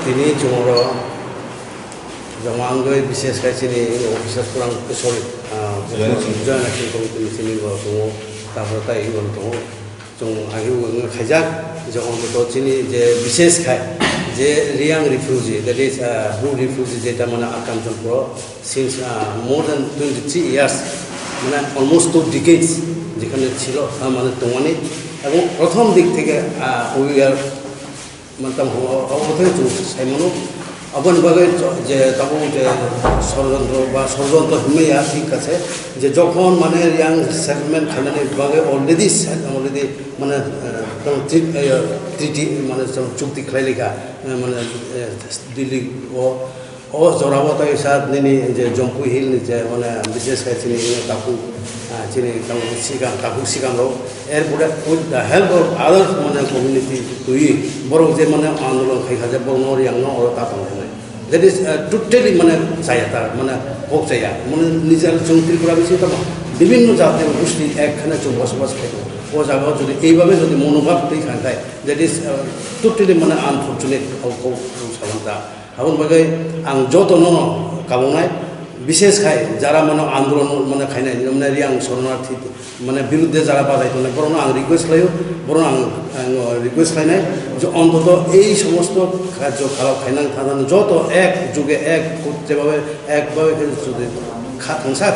তিনি জমর জমাঙ্গই বিশেষ কাছে অফিসার পুরাং সরি জয়েন অ্যাকশন কমিটি চিনি দङ তারপর তাই দङ जों आगे खायजाक जो अन्तत चिनी जे विशेष खाय जे Reang refugee that is Bru refugee जेटा माने आकामचनपुर सिंस मोर देन 23 ইয়ার্স মানে অলমোস্ট 2 ডিকেডস যেখানে ছিল মানে তোমানি এবং প্রথম দিক থেকে উই আর মানে অবস্থা সাইমনো अपन बागे जे तब जे षड़यंत्र हमें ठीक है जे जखन माने रियांग सेटलमेंट खाने बागे अलरेडी माने ट्रिटी माने चुक्ति खाई लेखा माने दिल्ली जराबत साथ नहीं जे जम्पू हिल जे माने विशेष चिनी ताकू चिनी ताकू सिगां एर बुढ़ा with the help of other माने कम्युनिटी तुई बर जे माने आंदोलन खाई जे बर रियांग और तापन दैट इज टोटली माने जाया माने हक जाया माने निजे जों त्रिपुरा बेसि तब विभिन्न जाति गोष्ठी एकखाने जों बसबास खायो ओ जायगायाव जुदि এইভাবে যদি মনোভাব তৈরি খায় दैट इज टोटली माने आनफर्चुनेट हाउखौ साबंता हाबन बागै आं जतन काबंनाय विशेष खाय जारा माने आंदोलन माने खायनाय माने रियांग शरणार्थी माने विरुद्धে যারা বাজাইতনে বরং आं रिक्वेस्ट खायो बरं आं रिक्वेस्ट खायनाय যে অন্তত এই সমস্ত কার্য খায়নাং থানানো যত এক যুগে এক যেভাবে একভাবে যদি খাংসা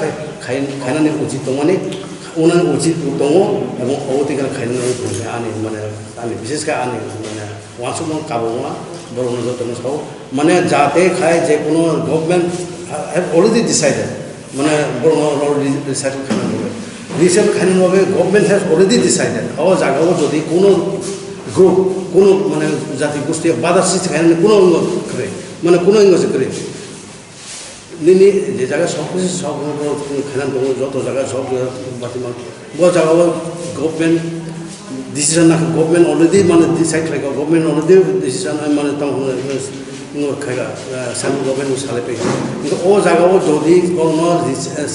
খায়নানি উচিত দङनि उनां उचित दङ এবং অবতিকার খায়নানি बुंनाय आंनि माने आंनि विशेष खाय आंनि माने वासुम काबंआ बरं जतन साव माने जाते खाय जे कोनो गवर्नमेंट have already decided माने बरं already decided खायनांगौ रिसेंट खायनांगौ गवर्नमेंट has already decided और जागाव जदि कोनो ग्रुप कोनो माने जाति गोष्ठी बाधा सृष्टि खायनानै कोनो करे माने कोनो इंगसे करे निनि जे जागा सब खायनान दङ जत जागा सब बातिमा बो जागाव गवर्नमेंट डिसिजन ना गवर्नमेंट अलरेडी माने डिसाइड खायगा गवर्नमेंट अलरेडी डिसिजन माने तंग खायगा सेंट्रल गवर्नमेंट साले पे किंतु ओ जागाव जदि कोनो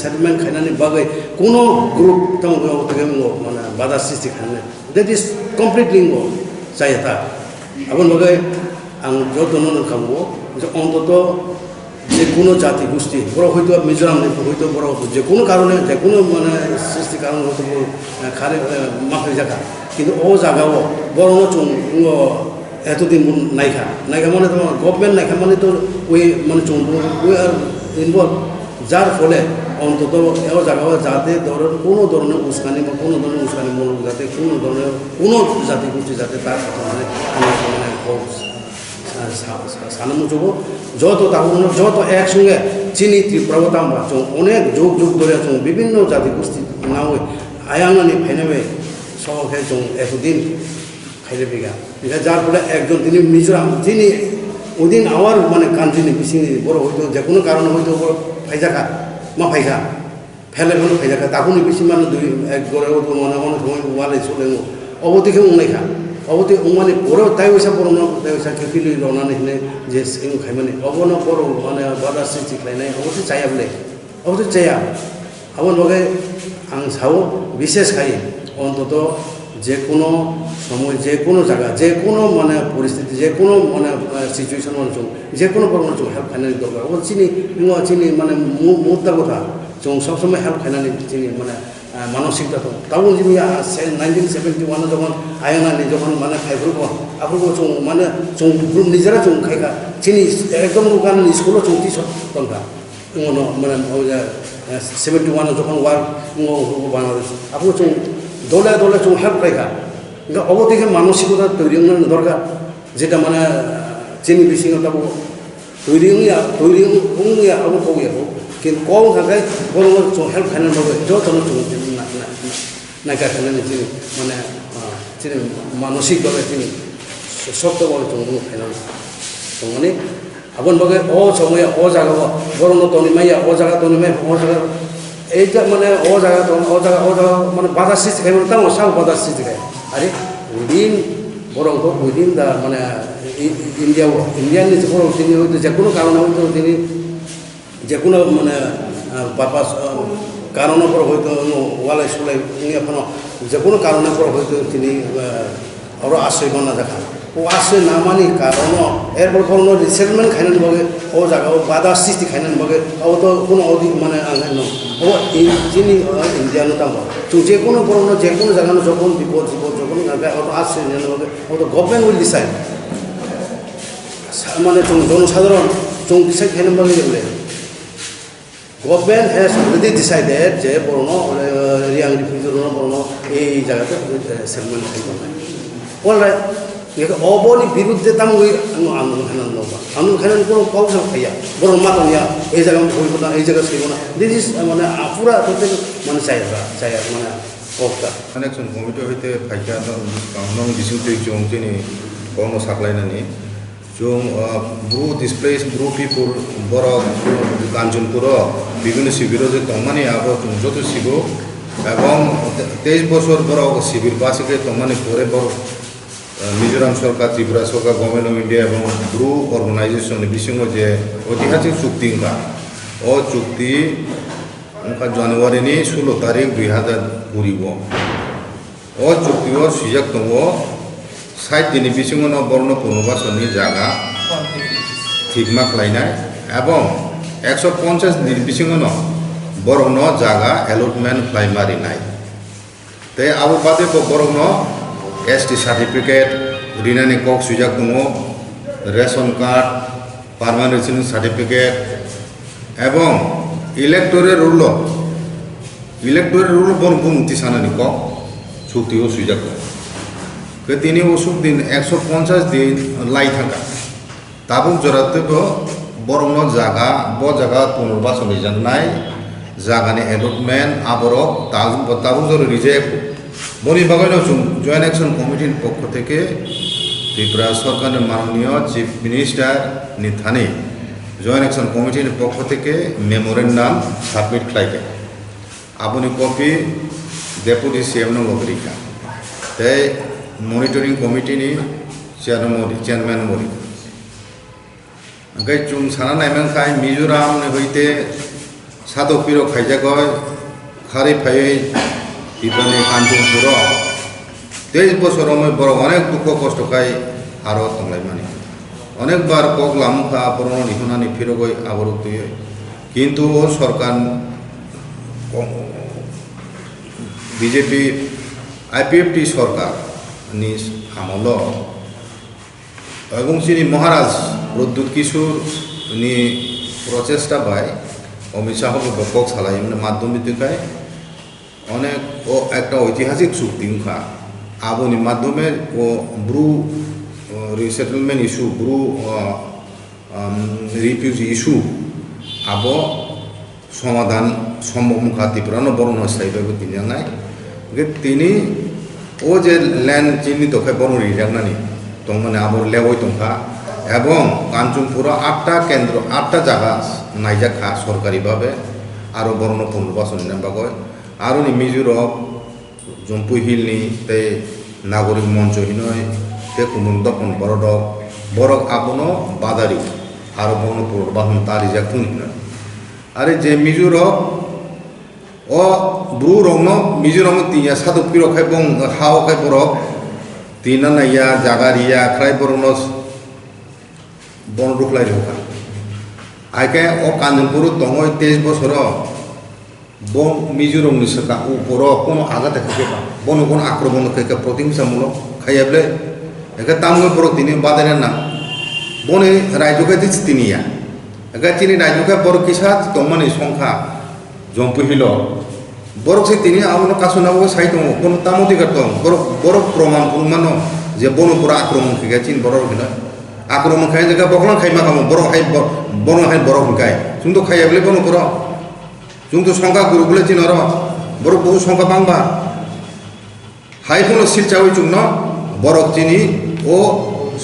सेटलमेंट खायनानै बागै कोनो ग्रुप तंग माने बाधा सृष्टि खायनानै दैट इज कमप्लिटली जायता आबन बागै आं जतन खामो जे अन्तत जे कोनो जाति गोष्ठी बर हयतो मिजोराम हयतो बर जे कोनो कारणे जे कोनो माने सृष्टि कारण हयतो खारे माफै जाका किंतु ओ जागाव बरं जों एतदिन नायखा माने तो गवर्नमेंट नायखा माने तो वे माने जों वे आर इनवल्व जार फले अन्तत एव जागाव जाते कोनो धरনের उस्कानी বা কোনো ধরনের উস্কানি মূলক যাতে কোনো ধরনের কোনো জাতি গোষ্ঠী যাতে তার মানে সানানো যোগ যত তাহলে যত একসঙ্গে চিনি ত্রিপুরাবতাম অনেক যুগ যুগ ধরে বিভিন্ন জাতি গোষ্ঠী নাও আয়াঙ্গানি ফাইনাবে সহকে এতদিন খাইলে বিঘা যার ফলে একজন তিনি মিজোরাম যিনি ওদিন আওয়ার মানে কান্ট্রিনি বিসিনি বড় হয়তো যে কোনো কারণে হয়তো বড় ফাইজাকা মা ফাইজা ফেলে ফেলে ফাইজাকা তাকুনি বেশি মানে দুই এক গড়ে মানে অনেক সময় ওয়ালে চলে অবতিকে উনাইখা অবতি উমানি বড় তাই ওইসা বড় তাই ওইসা খেপিলি রনানি হিনে যে সিং খাইমানি অবন বড় মানে বাধা সৃষ্টি খাইনাই অবতি চাইয়া বলে অবতি চাইয়া আবন বগে आं साव विशेष खाई অন্তত যে কোনো সময় যে কোনো জায়গা যে কোনো মানে পরিস্থিতি যে কোনো মানে সিচুয়েশন অনুযায়ী যে কোনো প্রবলেম হেল্প খাইনানি দরকার ও চিনি মানে মুদ্রা কথা जों सब समय हेल्प खायनानि चिनि माने मानसिकता दं ताबो जोंनि 1971 जखन आयनानि जखन माने खायफोरखौ आफोरखौ जों माने जों ग्रुप निजेरा जों खायगा चिनि एकदम गाननि स्कुलाव जों टिचार दंगा उनाव माने 71 जखन वार बांग्लादेश आफोरखौ जों दले दले जों हेल्प खायगा इनका अबतिके मानसिकता तैरि दरकार जेटा माने चिनि बिसिङाव ताबो तैरि आबो कौया किन्तु कौन थाखाय बरं जों हेल्प खायनानै दङ जतन जों नायगारखानानै जों माने जों मानसिकभावे जों शक्तभावे जों खायनानै दङ माने आबन बागै अ समय अ जागाव बरं तनिमाया अ जागा तनिमाय अ जागा এইটা মানে ও জায়গা মানে বাধা সৃষ্টি খাই তাও সাল বাধা সৃষ্টি খায় আরে উইদিন বরং তো উইদিন দা মানে ইন্ডিয়ান বরং তিনি হয়তো যে কোনো কারণে হয়তো তিনি যে কোনো মানে পারপাস কারণের পর হয়তো ওয়ালে সোলাই এখন যে কোনো কারণের পর হয়তো তিনি আরও আশ্রয় বানা দেখা ও আসে না মানি কারণ এরপর কোনো রিসেটলমেন্ট খাইনান বগে ও জায়গা ও বাধা সৃষ্টি খাইনান বগে ও তো কোনো অধিক মানে আঙাই ন ও যিনি ইন্ডিয়ানো তাম তো যে কোনো বড় যে কোনো জায়গা যখন বিপদ যখন ও তো আসছে বগে ও তো গভর্নমেন্ট উইল ডিসাইড মানে জনসাধারণ ডিসাইড খাইনান বগে গেলে গভর্নমেন্ট হ্যাজ অলরেডি ডিসাইডেড যে বড় রিয়াং রিফিউজির বড় এই জায়গাতে সেটেলমেন্ট খাইব নাই অলরাইট অবনি বিরুদ্ধে তাম আন্দোলন খাইনান নবা আন্দোলন খাইনান কোনো কৌশল খাইয়া বড় মাতনিয়া এই জায়গা হইব না এই জায়গা ছিল না দিস ইজ মানে পুরা প্রত্যেক মানে চাই মানে অবস্থা কানেকশন কমিটি হইতে ফাইকা নং বিসুতে জং যিনি কর্ম সাপ্লাইনানি জং ব্রু ডিসপ্লেস ব্রু পিপুল বড় কাঞ্চনপুর বিভিন্ন শিবির যে তমানি আবো যত শিব এবং 23 বছর বড় শিবির পাশে তমানি পরে বড় মিজোরাম সরকার ত্রিপুরা সরকার গভর্নমেন্ট অফ ইন্ডিয়া এবং ব্রু অর্গানাইজেশন বিসঙ্গ যে ঐতিহাসিক চুক্তি ও চুক্তি জানুয়ারিनि 16 तारिख 2020 ও চুক্তি ও সুযোগ দङ সাইট দিনি বিসঙ্গ বর্ণ পুনর্বাসনनि জায়গা ঠিকমা খালাयनाय এবং 150 দিন বিসঙ্গ বরং জায়গা এলটমেন্ট খাलायमारिनाय তে আবু বাদে বরং एसटी सार्टिफिकेट रिनानि कक सुजाक दङ ration card permanent residence certificate एवं इलेक्टोरल रूल बन बुंथि सानानि कक चुक्तिओ सुजाक दङ दिनै असुक दिन 150 दिन लाई थांगा ताबुक जरातेबो बरं जागा ब जागा पुनर्बासननि जानाय जागानि एलटमेंट आबरक ताबुक जर रिजेक्ट बनी बागान जॉइंट एक्शन कमिटी पक्ष থেকে ত্রিপুরা সরকারের মাননীয় চিফ মিনিস্টার নিথানি জয়েন্ট অ্যাকশন কমিটির পক্ষ থেকে মেমোরেন্ডাম সাবমিট খাইকে আপনি কপি ডেপুটি সিএম নগরিকা তাই মনিটরিং কমিটিনি চেয়ারম্যান মরি ओमफ्राय जों साना नायमानखाय मिजोराम हইতে सादपिरो खाइजागय खारि फायै इबने कांचनपुर 23 बছর बड़ अनेक दुख कष्टखाय आरो तंलाय माने अनेक बार कक लामुखा बरन निहुनानि फिरगय आबरतुय किन्तु सरकार बीजेपी आईपीएफटी सरकार नि আমল এবং শ্রী মহারাজ প্রদ্যুৎ কিশোর नि প্রচেষ্টা বাই অমিত শাহ ব্যাপক সালাইমের মাধ্যমে অনেক ও একটা ঐতিহাসিক চুক্তি আবনি মাধ্যমে ও Bru resettlement issue Bru refugee issue আব সমাধান সম্ভব মুখা ত্রিপুরা বরণ স্থায়ীভাবে তিনি নাই তিনি ও যে ল্যান্ড চিহ্নিত খায় বরণ রিজাংনানি তো মানে আবর লেবই তংখা এবং কাঞ্চনপুর 8টা কেন্দ্র 8টা জায়গা নাইজাখা সরকারিভাবে আরও বরণ পুনর্বাসন নাম্বাগয় আর মিজোরাম জম্পু হিলনি তে নাগরিক মঞ্চ হিনয় তে কুমুন দপন বরডক বরক আপন বাদারি আর বন পুনর্বাসন তার রিজাক থুন আরে যে মিজোরাম ও ব্রু রং মিজোরাম তিয়া সাদু পিরো খাই বং হাও খাই বরক তিনা নাইয়া জাগারিয়া খাই বরন বন রুখলাই রোখা আইকে ও কাঞ্চনপুর দङ 23 বছর বন মিজোরামনি সরকার উপর কোনো আঘাত থাকে বন কোনো আক্রমণ থেকে প্রতিহিংসামূলক খাইয়াবলে একে তামুল বড় তিনি বাদেন না বনে রাজ্যকে দিচ্ছে তিনিয়া একে তিনি রাজ্যকে বড় কিসা দমানি সংখ্যা জম্পুহিল বড় সে তিনি আমার কাছে নাও সাই দङ কোনো তামধিকার দङ বড় প্রমাণ যে বন পুরা আক্রমণ খেয়ে চিন বড় কিনা আক্রমণ খাই জায়গা বকলাম খাইমা খামো বড় হাই বন হাই বড় হুকায় শুধু খাইয়াবলে বন পুরো जों तो संख्या गुरुकुले चिनर बर बहु संख्या बांबा हाइफोन सिलचावै चुंग बरक चिनी ओ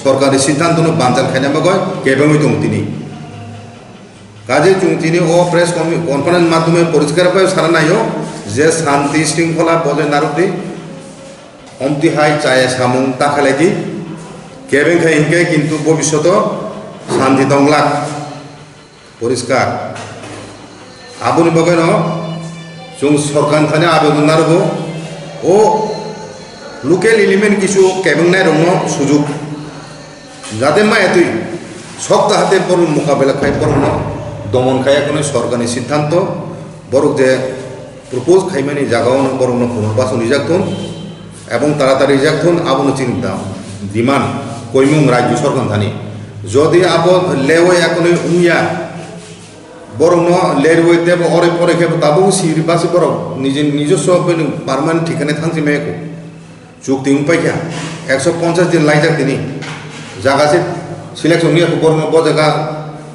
सरकारी सिद्धांत बांचाल खाइना बागय केबेमै दं तिनी काजे चुंग तिनी ओ प्रेस कनफारेंस माध्यमे परिष्कार भाবে सारा नायो जे शांति शृंखला बजाय नारकदि अमति हाई चाय सामुं ताखालायदि केबें खाइ हिंके किन्तु भविष्यत शांति दंला परिष्कार आबुनि बागान जों सरकार थाने आवेदन नारगो ओ लोकेल एलिमेंट किछु केबेंनाय दङ सुजुग যাতে মা এতই শক্ত হাতে বড় মোকাবেলা খাই বড় দমন খাই কোনো সরকারি সিদ্ধান্ত বড় যে প্রপোজ খাইমানি জায়গাও বড় পুনর্বাসন রিজাক্তন এবং তাড়াতাড়ি রিজাক্তন আবনো চিন্তা ডিমান্ড কইমুং রাজ্য সরকার থানি যদি আব লেওয়ে এখন উমিয়া বরং লেরওয়ে দেব অরে পরে খেব তাবো সিরি বাসি বড় নিজস্ব পারমানেন্ট ঠিকানে থাকছে মেয়েকে চুক্তি উপাইখা 150 দিন লাইজাক তিনি জায়গাছে সিলেকশন নিয়ে বরং জায়গা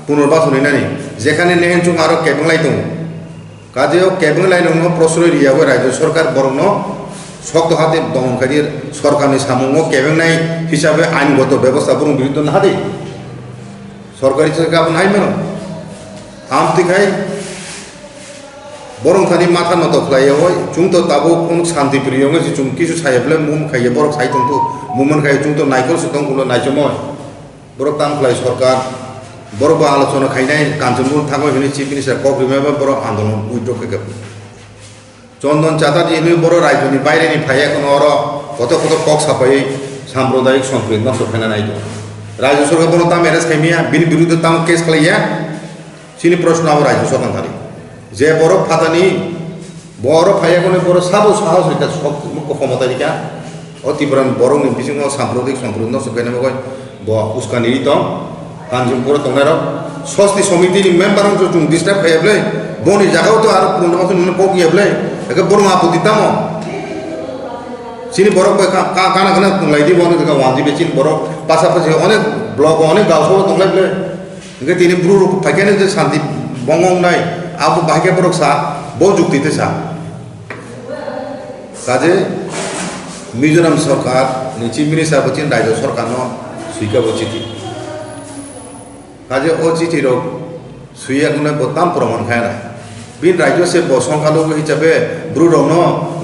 পুনর্বাসন নানি যেখানে নেহেন চুং আরো কেবং লাই দङ কাজেও কেবং লাই দङ প্রশ্রয় রিয়াবো রাজ্য সরকার বরং শক্ত হাতে দমনকারী সরকারনি সামুঙ্গ কেবং নাই হিসাবে আইনগত ব্যবস্থা বরং বিরুদ্ধ না হাতে সরকারি সরকার নাই মেন আমতিখাই বরং থানি মাথা নত ফ্লাইয়ে হয় চুং তো তাবো কোন শান্তি প্রিয় যে চুং কিছু ছাইবলে মুম খাইয়ে বরক সাইতং তো মুমন খাইয়ে চুং তো নাইকল সুতং গুলো নাইচময় বরক তাম ফ্লাই সরকার বড় আলোচনা খাইনাই কাঞ্চনপুর থাকবে হলে চিফ মিনিস্টার কক্রিমাবে বড় আন্দোলন উইথড্র খেকে চন্দন চাটার্জি এনে বড় রাজ্যনি বাইরেনি ফাই এখন অর কত কত কক সাফাই সাম্প্রদায়িক সম্প্রীতি নষ্ট ফেনা নাই রাজ্য সরকার বড় তাম এরেস্ট খাইমিয়া বিনি বিরুদ্ধে তাম কেস খাইয়া চিনি প্রশ্ন আবার রাজ্য সরকার থাকি যে বড় ফাতানি বড় ফাই এখন বড় সাবো সাহস এটা সব মুখ্য ক্ষমতা দিকা অতিপ্রাণ বড় বিশৃঙ্গ সাম্প্রদায়িক সম্প্রীতি নষ্ট ফেনা উস্কানি দিতম কাঞ্চনপুর দংনার স্বস্তি সমিতির মেম্বার চুং ডিস্টার্ব খাইবলে বনি জায়গাও তো আর পুনর্বাসন পকিয়াবলে একে বড় আপত্তি দাম চিনি বড় কানা কানা দংলাই দিব অনেক জায়গা ওয়াজিবে চিনি বড় পাশাপাশি অনেক ব্লক অনেক গাঁও সব দংলাইবলে একে তিনি ব্রু ফাইকানে যে শান্তি বঙ্গং নাই আবু বাহিকে বড় সা বহু যুক্তিতে সা কাজে মিজোরাম সরকার চিফ মিনিস্টার বলছেন রাজ্য সরকার সুইকাব চিঠি কাজে ও চিঠির সুইয়া কোনো বতাম প্রমাণ খায় না বিন রাজ্য সে সংখ্যালঘু হিসাবে ব্রুরং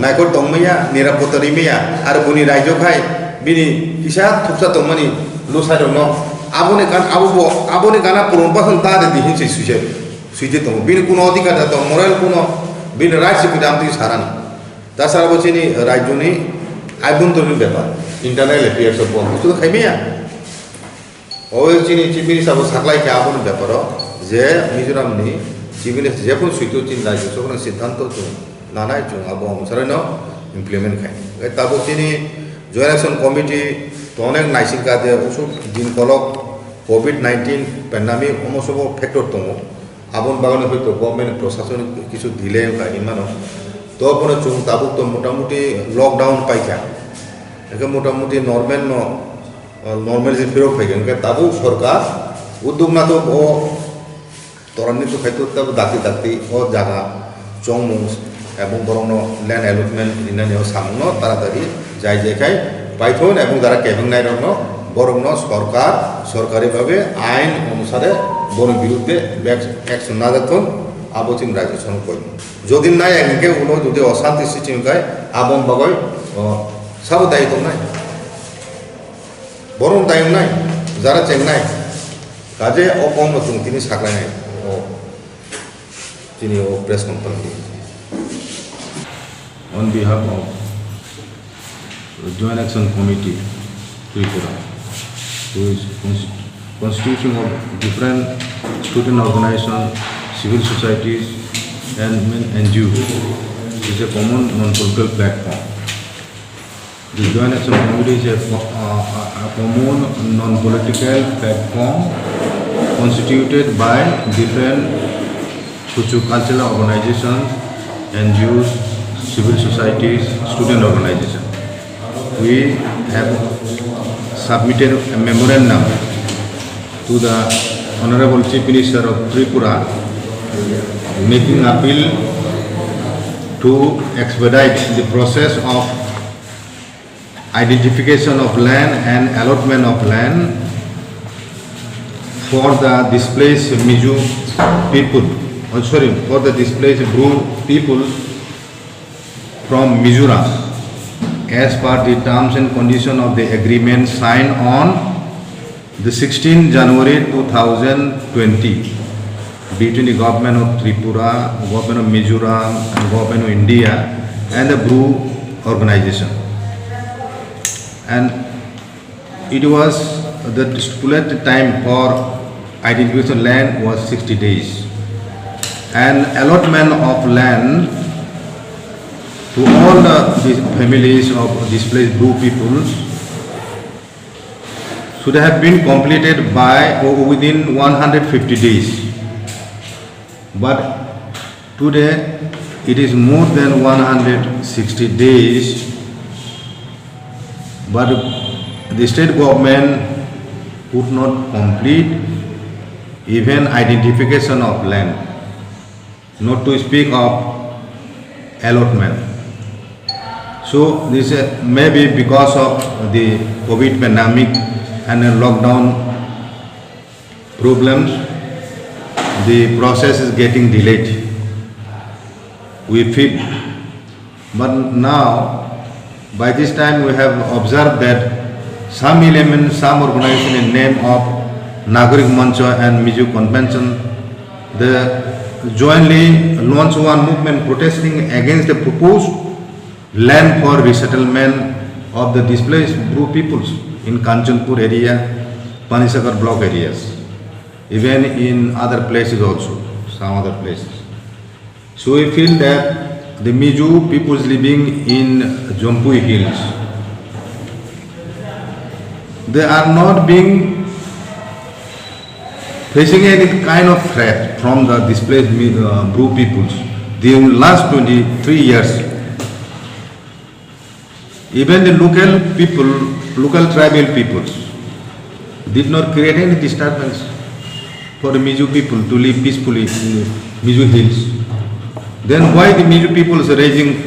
নাইকর দংমাইয়া নিরাপত্তা রিমিয়া আর বুনি রাজ্য খাই বিনি কিসা থুপসা দংমানি লুসাই দং আবনি গানা পুনর্বাসন তাদের দিহিনছে সুইতে দং বিনি কোনো অধিকার দং মোরাল কোনো বিন রাইট সিপিদাম তুই সারানি তাছাড়া বলছি রাজ্যনি আভ্যন্তরীণ ব্যাপার ইন্টারনাল এফেয়ার্স অফ বুঝতে খাইমিয়া চিনি চিফ মিনিস্টার সাকলাই কে আপন ব্যাপার যে মিজোরামনি চিফ মিনিস্টার যে কোনো সুইতো চিন রাজ্য সরকার সিদ্ধান্ত চুং নানাই চুং আবো অনুসারে ইমপ্লিমেন্ট খাই তাবো চিনি জয়েন্ট অ্যাকশন কমিটি তো অনেক নাইসিকা যে ওসব দিন কলক কোভিড-19 প্যান্ডামিক সমস্ত ফ্যাক্টর দङ আবন বাগানে হয়তো গভর্নমেন্ট প্রশাসন কিছু দিলে ইমানো তো কোনো চুং তাবো তো মোটামুটি লকডাউন পাইকা একে মোটামুটি নর্মাল যে ফেরত ফাইগেন তাবো সরকার উদ্যোগ না তো ও ত্বরান্বিত খাইতো তাবো দাঁতি ও জায়গা চংমুং এবং বরং ল্যান্ড অ্যালটমেন্ট ইন্ডিয়ান সামন তাড়াতাড়ি যাই খাই পাইথন এবং যারা কেবিং নাই বরং সরকার সরকারিভাবে আইন অনুসারে বড় বিরুদ্ধে অ্যাকশন না দেখুন আবচিং রাজ্য সরকার কইম যদি নাই একদিকে উনো যদি অশান্তি সৃষ্টি হয় আবন বাগয় সাবো দায়িত্ব নাই বরং দায়িত্ব নাই যারা চেন্নাই কাজে অকম নতুন তিনি সাকলাই নাই ও তিনি ও press conference on behalf of the Joint Action Committee Tripura, who is constituting of different student organizations, civil societies and NGOs, is a common non-political platform. The Joint Action Committee is a common non-political platform constituted by different socio-cultural organizations, NGOs, civil societies, student organizations. We have submitted a memorandum to the Honorable Chief Minister of Tripura, making appeal to expedite the process of identification of land and allotment of land for the displaced Mizo people, for the displaced Bru people from Mizoram, as per the terms and conditions of the agreement signed on the 16th January 2020 between the government of Tripura, government of Mizoram and government of India and the Bru organization. And it was the stipulated time for identification land was 60 days. And allotment of land to all the families of displaced Bru peoples should have been completed by or within 150 days. But today it is more than 160 days, but the state government could not complete even identification of land, not to speak of allotment. So this may be because of the COVID pandemic and lockdown problems, the process is getting delayed, we feel. But now, by this time we have observed that some elements, some organization in name of Nagarik Mancha and Miju Convention, they jointly launched one movement protesting against the proposed land for resettlement of the displaced Bru peoples in Kanchanpur area, Panisakar block areas, even in other places also, some other places. So we feel that the Miju peoples living in Jampui Hills, they are not being facing any kind of threat from the displaced Bru peoples during the last 23 years. Even the local people, local tribal peoples did not create any disturbance for the Miju people to live peacefully in the Miju Hills. Then why the Miju people is raising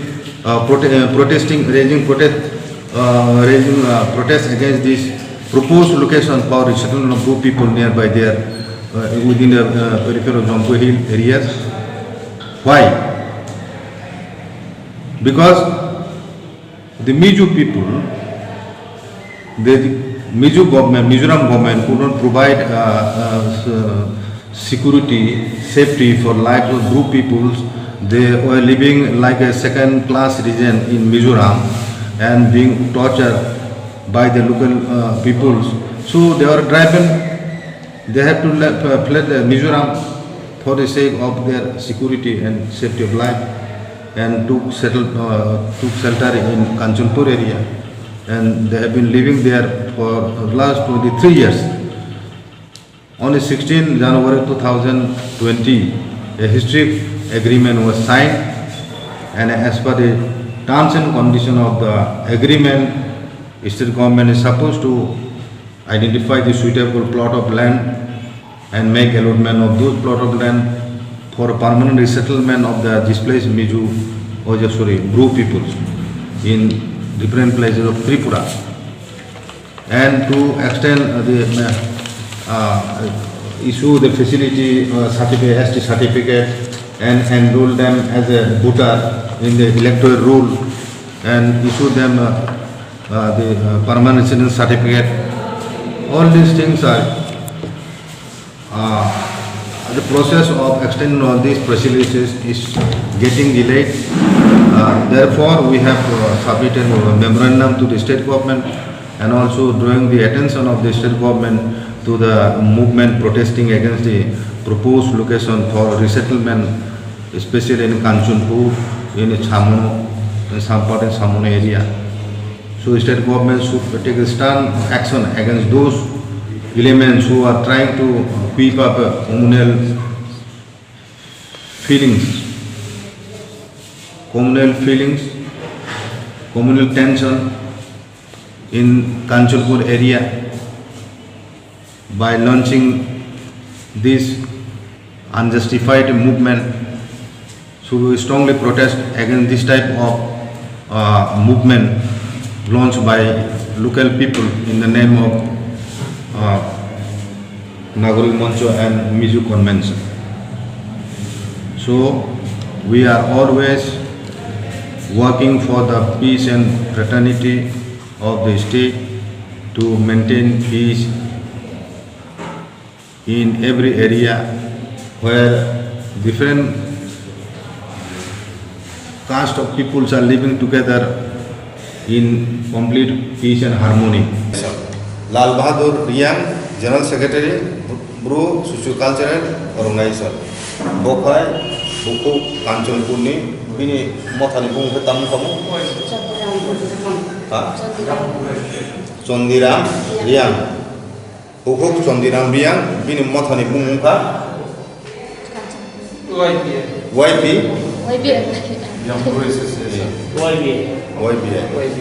protest against this proposed location for resettlement of Bru people nearby there within the periphery of Jampui Hill areas? Why? Because the Miju people, the Miju government, Mizoram government could not provide security, safety for lives of Bru peoples. They were living like a second-class citizen in Mizoram and being tortured by the local peoples. So they were driven. They had to fled Mizoram for the sake of their security and safety of life, and took shelter in Kanchanpur area, and they have been living there for the last 23 years. On the 16th January 2020, a historic agreement was signed, and as per the terms and conditions of the agreement, state government is supposed to identify the suitable plot of land and make allotment of those plot of land for permanent resettlement of the displaced Miju, Bru peoples in different places of Tripura, and to extend issue the facility certificate, ST certificate, and enroll them as a voter in the electoral roll, and issue them the permanent residence certificate. All these things are the process of extending all these facilities is getting delayed. Therefore, we have submitted a memorandum to the state government, and also drawing the attention of the state government to the movement protesting against the proposed location for resettlement, especially in Kanchanpur, in Chamono, in some part in Chamono area. So state government should take a stern action against those elements who are trying to keep up communal feelings, communal tension in Kanchanpur area by launching this unjustified movement. So we strongly protest against this type of movement launched by local people in the name of Nagarik Mancha and Miju Convention. So we are always working for the peace and fraternity of the state, to maintain peace in every area where different caste of peoples are living together in complete peace and harmony. Lal Bahadur Riang, General Secretary, Bru Socio-Cultural Organization. Bokai, Buku Kanchanpur ni, bini mothani bung tamu kamu. Chondiram Riang. Buku Chondiram Riang, bini mothani bung ka. YP. YB. YB.